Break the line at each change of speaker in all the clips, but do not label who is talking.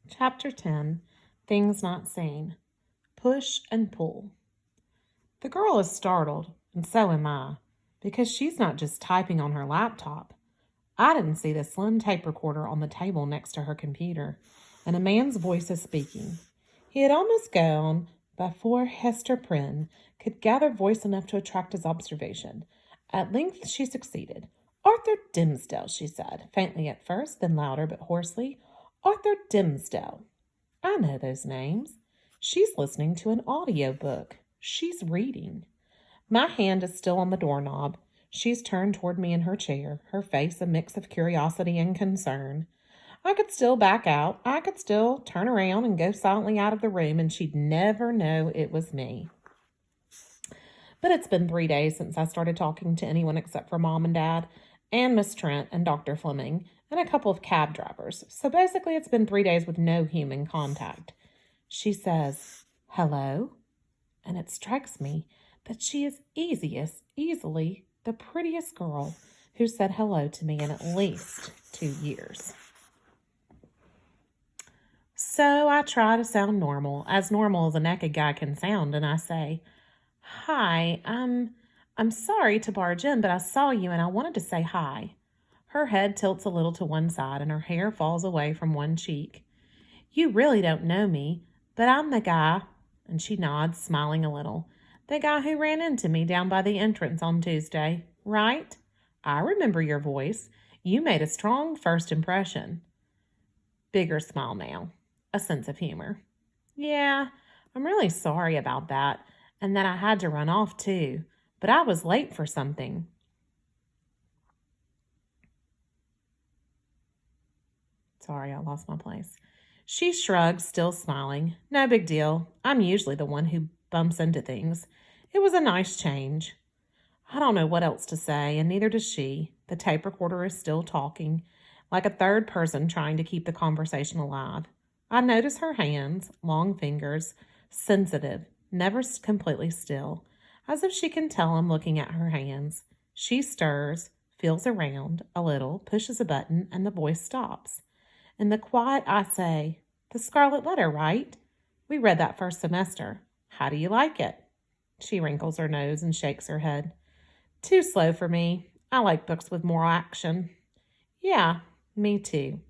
Chapter 10 Things Not Seen. Push and Pull. The girl is startled, and so am I, because she's not just typing on her laptop. I didn't see the slim tape recorder on the table next to her computer, and a man's voice is speaking. He had almost gone before Hester Prynne could gather voice enough to attract his observation. At length she succeeded. "Arthur Dimmesdale," she said, faintly at first, then louder but hoarsely. "Arthur Dimmesdale. I know those names. She's listening to an audio book. She's reading." My hand is still on the doorknob. She's turned toward me in her chair, her face a mix of curiosity and concern. I could still back out. I could still turn around and go silently out of the room, and she'd never know it was me. But it's been 3 days since I started talking to anyone except for Mom and Dad, and Miss Trent and Dr. Fleming, and a couple of cab drivers. So basically, it's been 3 days with no human contact. She says, "Hello?" And it strikes me that she is easily the prettiest girl who said hello to me in at least 2 years. So I try to sound normal as a naked guy can sound, and I say, "Hi, I'm sorry to barge in, but I saw you and I wanted to say hi." Her head tilts a little to one side and her hair falls away from one cheek. "You really don't know me, but I'm the guy," and she nods, smiling a little, "the guy who ran into me down by the entrance on Tuesday, right? I remember your voice. You made a strong first impression." Bigger smile now, a sense of humor. "Yeah, I'm really sorry about that, and that I had to run off too, but I was late for something." Sorry, I lost my place. She shrugs, still smiling. "No big deal. I'm usually the one who bumps into things. It was a nice change." I don't know what else to say, and neither does she. The tape recorder is still talking, like a third person trying to keep the conversation alive. I notice her hands, long fingers, sensitive, never completely still, as if she can tell I'm looking at her hands. She stirs, feels around a little, pushes a button, and the voice stops. In the quiet, I say, "The Scarlet Letter, right? We read that first semester. How do you like it?" She wrinkles her nose and shakes her head. "Too slow for me. I like books with more action." "Yeah, me too."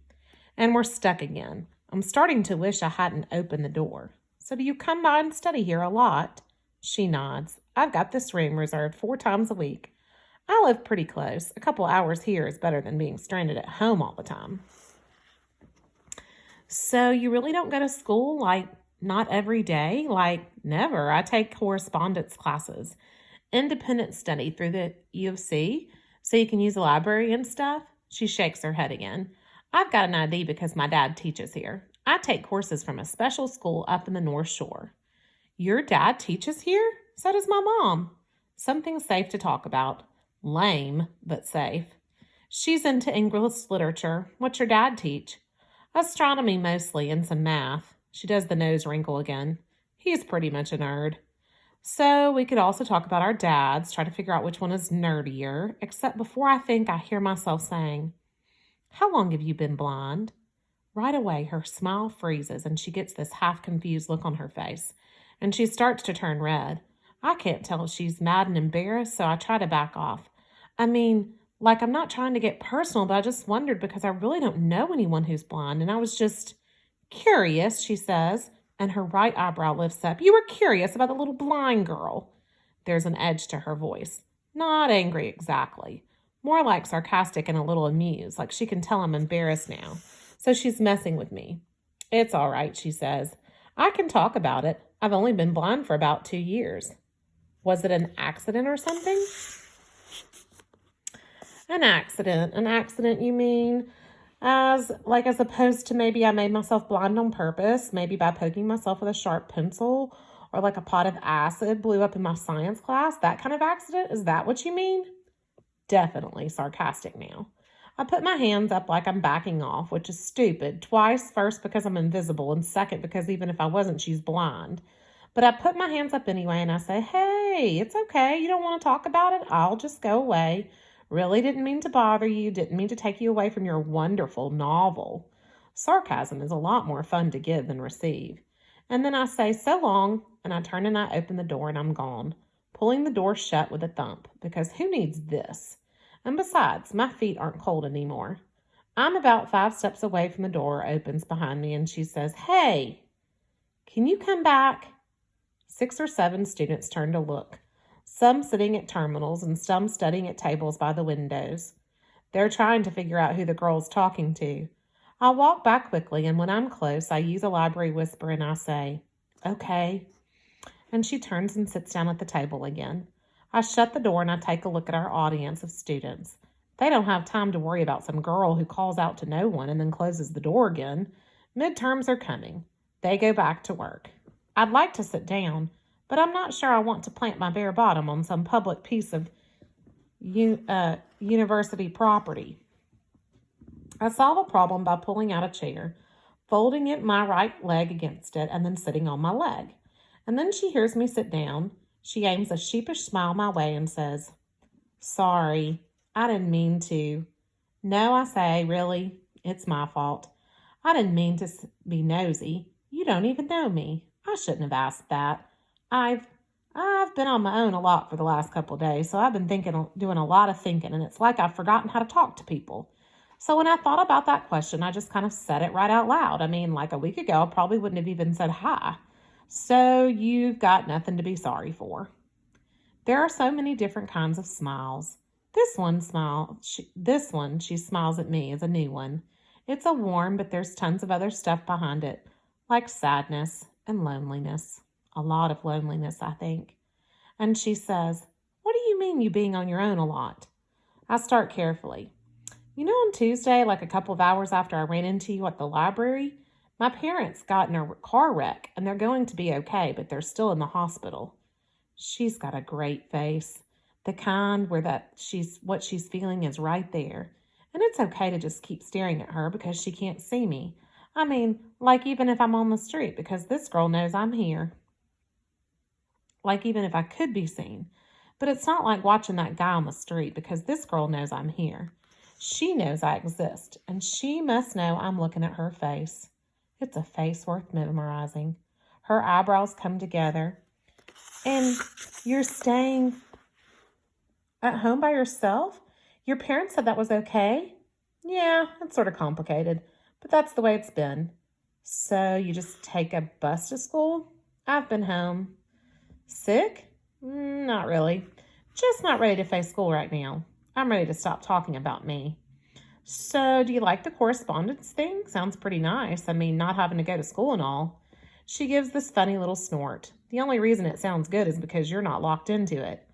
And we're stuck again. I'm starting to wish I hadn't opened the door. "So do you come by and study here a lot?" She nods. "I've got this room reserved 4 times a week. I live pretty close. A couple hours here is better than being stranded at home all the time." "So you really don't go to school, like, not every day?" "Like, never. I take correspondence classes. Independent study through the U of C, so you can use the library and stuff." She shakes her head again. "I've got an ID because my dad teaches here. I take courses from a special school up in the North Shore." "Your dad teaches here?" "So does my mom." Something safe to talk about. Lame, but safe. "She's into English literature. What's your dad teach?" "Astronomy mostly, and some math." She does the nose wrinkle again. "He's pretty much a nerd." So we could also talk about our dads, try to figure out which one is nerdier, except before I think I hear myself saying, "How long have you been blind?" Right away, her smile freezes and she gets this half-confused look on her face, and she starts to turn red. I can't tell if she's mad and embarrassed, so I try to back off. I mean, like, I'm not trying to get personal, but I just wondered because I really don't know anyone who's blind, and I was just curious, she says, and her right eyebrow lifts up. "You were curious about the little blind girl." There's an edge to her voice. Not angry exactly. More like sarcastic and a little amused, like she can tell I'm embarrassed now. So she's messing with me. "It's all right," she says. "I can talk about it. I've only been blind for about 2 years." "Was it an accident or something?" "An accident. An accident, you mean? As opposed to maybe I made myself blind on purpose, maybe by poking myself with a sharp pencil, or like a pot of acid blew up in my science class, that kind of accident? Is that what you mean?" Definitely sarcastic now. I put my hands up like I'm backing off, which is stupid. Twice, first because I'm invisible, and second because even if I wasn't, she's blind. But I put my hands up anyway, and I say, "Hey, it's okay. You don't want to talk about it? I'll just go away. Really didn't mean to bother you. Didn't mean to take you away from your wonderful novel." Sarcasm is a lot more fun to give than receive. And then I say, so long, and I turn and I open the door and I'm gone, pulling the door shut with a thump, because who needs this? And besides, my feet aren't cold anymore. I'm about 5 steps away from the door opens behind me, and she says, hey, can you come back? 6 or 7 students turn to look, some sitting at terminals and some studying at tables by the windows. They're trying to figure out who the girl's talking to. I walk back quickly, and when I'm close, I use a library whisper and I say, okay. And she turns and sits down at the table again. I shut the door and I take a look at our audience of students. They don't have time to worry about some girl who calls out to no one and then closes the door again. Midterms are coming. They go back to work. I'd like to sit down, but I'm not sure I want to plant my bare bottom on some public piece of university property. I solve a problem by pulling out a chair, folding my right leg against it, and then sitting on my leg. And then she hears me sit down. She aims a sheepish smile my way and says, sorry, I didn't mean to. No, I say, really, it's my fault. I didn't mean to be nosy. You don't even know me. I shouldn't have asked that. I've been on my own a lot for the last couple of days, so I've been doing a lot of thinking, and it's like I've forgotten how to talk to people. So when I thought about that question, I just kind of said it right out loud. I mean, like a week ago, I probably wouldn't have even said hi. So you've got nothing to be sorry for. There are so many different kinds of smiles. This one, she smiles at me, is a new one. It's a warm, but there's tons of other stuff behind it, like sadness and loneliness. A lot of loneliness, I think. And she says, what do you mean you being on your own a lot? I start carefully. You know, on Tuesday, like a couple of hours after I ran into you at the library, my parents got in a car wreck, and they're going to be okay, but they're still in the hospital. She's got a great face, the kind where what she's feeling is right there. And it's okay to just keep staring at her because she can't see me. I mean, like even if I'm on the street, because this girl knows I'm here. Like even if I could be seen. But it's not like watching that guy on the street, because this girl knows I'm here. She knows I exist, and she must know I'm looking at her face. It's a face worth memorizing. Her eyebrows come together. And you're staying at home by yourself? Your parents said that was okay? Yeah, it's sort of complicated, but that's the way it's been. So you just take a bus to school? I've been home. Sick? Not really. Just not ready to face school right now. I'm ready to stop talking about me. So, do you like the correspondence thing? Sounds pretty nice. I mean, not having to go to school and all. She gives this funny little snort. The only reason it sounds good is because you're not locked into it.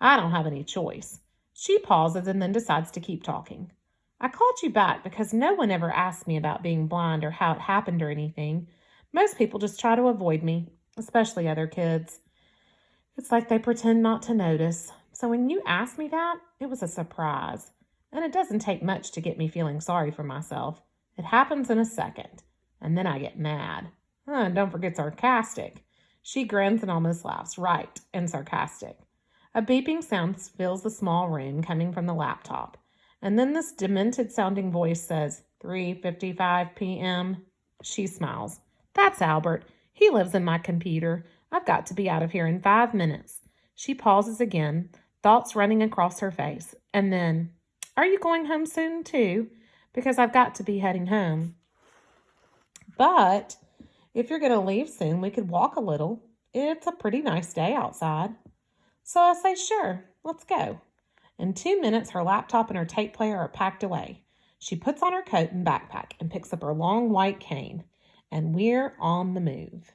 I don't have any choice. She pauses and then decides to keep talking. I called you back because no one ever asked me about being blind or how it happened or anything. Most people just try to avoid me, especially other kids. It's like they pretend not to notice. So when you asked me that, it was a surprise. And it doesn't take much to get me feeling sorry for myself. It happens in a second. And then I get mad. And don't forget sarcastic. She grins and almost laughs, right, and sarcastic. A beeping sound fills the small room coming from the laptop. And then this demented-sounding voice says, 3:55 p.m. She smiles. That's Albert. He lives in my computer. I've got to be out of here in 5 minutes. She pauses again, thoughts running across her face. And then, are you going home soon too? Because I've got to be heading home. But if you're going to leave soon, we could walk a little. It's a pretty nice day outside. So I say, sure, let's go. In 2 minutes, her laptop and her tape player are packed away. She puts on her coat and backpack and picks up her long white cane. And we're on the move.